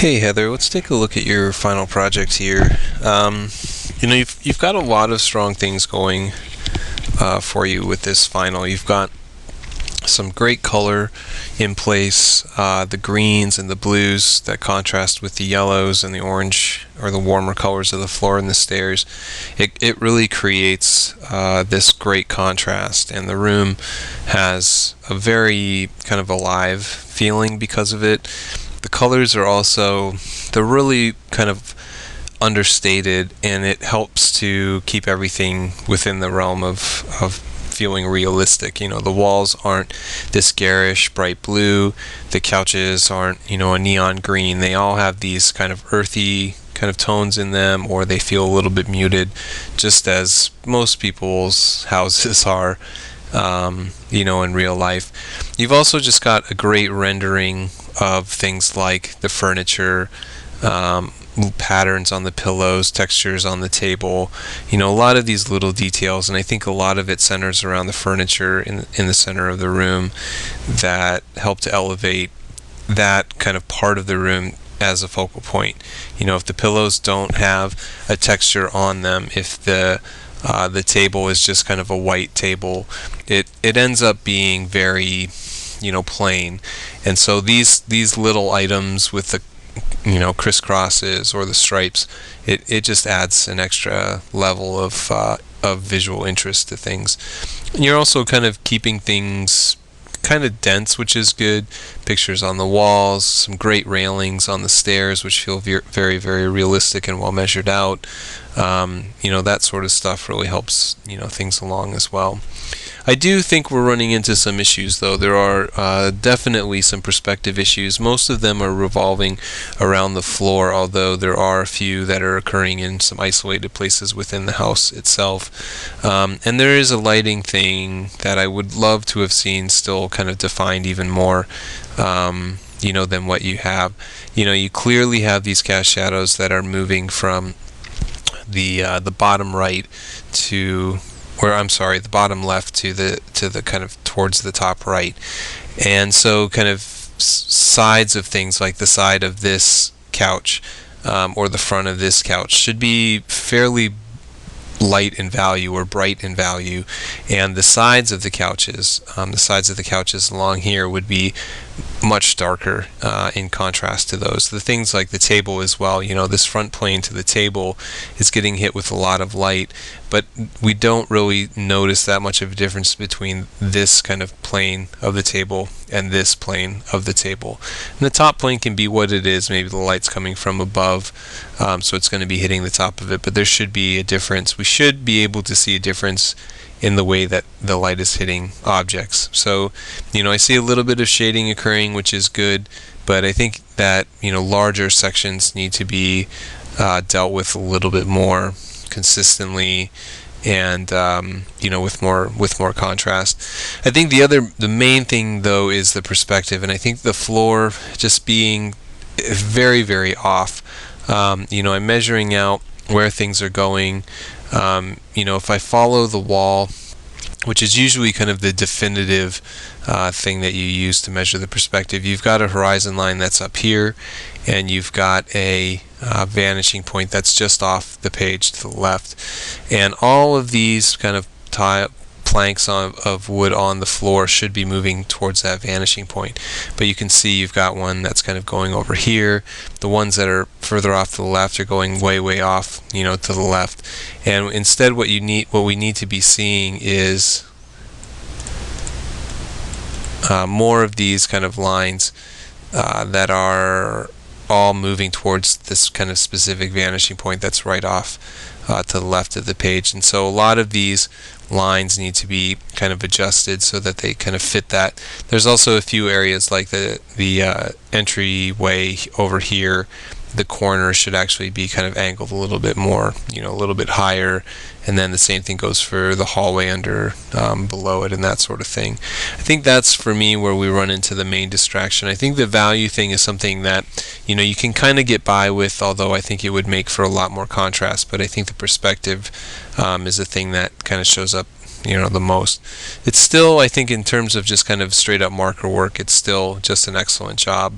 Hey Heather, let's take a look at your final project here. You've got a lot of strong things going for you with this final. You've got some great color in place, the greens and the blues that contrast with the yellows and the orange or the warmer colors of the floor and the stairs. It really creates this great contrast, and the room has a very kind of alive feeling because of it. The colors are also, they're really kind of understated, and it helps to keep everything within the realm of feeling realistic. The walls aren't this garish bright blue, the couches aren't a neon green. They all have these kind of earthy kind of tones in them, or they feel a little bit muted, just as most people's houses are in real life. You've also just got a great rendering of things like the furniture, patterns on the pillows, textures on the table, a lot of these little details, and I think a lot of it centers around the furniture in the center of the room that help to elevate that kind of part of the room as a focal point. If the pillows don't have a texture on them, if the table is just kind of a white table, it ends up being very plain. And so these little items with the crisscrosses or the stripes, it just adds an extra level of visual interest to things. And you're also kind of keeping things kind of dense, which is good. Pictures on the walls, some great railings on the stairs, which feel very, very realistic and well measured out. That sort of stuff really helps things along as well. I do think we're running into some issues, though. There are definitely some perspective issues. Most of them are revolving around the floor, although there are a few that are occurring in some isolated places within the house itself. And there is a lighting thing that I would love to have seen still kind of defined even more, than what you have. You clearly have these cast shadows that are moving from the bottom right to the bottom left to the kind of towards the top right. And so kind of sides of things, like the side of this couch or the front of this couch, should be fairly light in value or bright in value, and the sides of the couches along here would be much darker in contrast to those. The things like the table as well, this front plane to the table is getting hit with a lot of light, but we don't really notice that much of a difference between this kind of plane of the table and this plane of the table. And the top plane can be what it is, maybe the light's coming from above, so it's going to be hitting the top of it, but there should be a difference. We should be able to see a difference in the way that the light is hitting objects. So, I see a little bit of shading occurring, which is good, but I think that, larger sections need to be dealt with a little bit more consistently and, with more contrast. I think the main thing, though, is the perspective, and I think the floor just being very, very off. I'm measuring out where things are going. If I follow the wall, which is usually kind of the definitive thing that you use to measure the perspective, you've got a horizon line that's up here, and you've got a vanishing point that's just off the page to the left. And all of these kind of planks of wood on the floor should be moving towards that vanishing point, but you can see you've got one that's kind of going over here. The ones that are further off to the left are going way off to the left, and instead what we need to be seeing is more of these kind of lines that are all moving towards this kind of specific vanishing point that's right off to the left of the page. And so a lot of these lines need to be kind of adjusted so that they kind of fit that. There's also a few areas like the entryway over here. The corner should actually be kind of angled a little bit more, a little bit higher, and then the same thing goes for the hallway under below it and that sort of thing. I think that's, for me, where we run into the main distraction. I think the value thing is something that you can kind of get by with, although I think it would make for a lot more contrast, but I think the perspective is a thing that kind of shows up the most. It's still, I think, in terms of just kind of straight up marker work, it's still just an excellent job.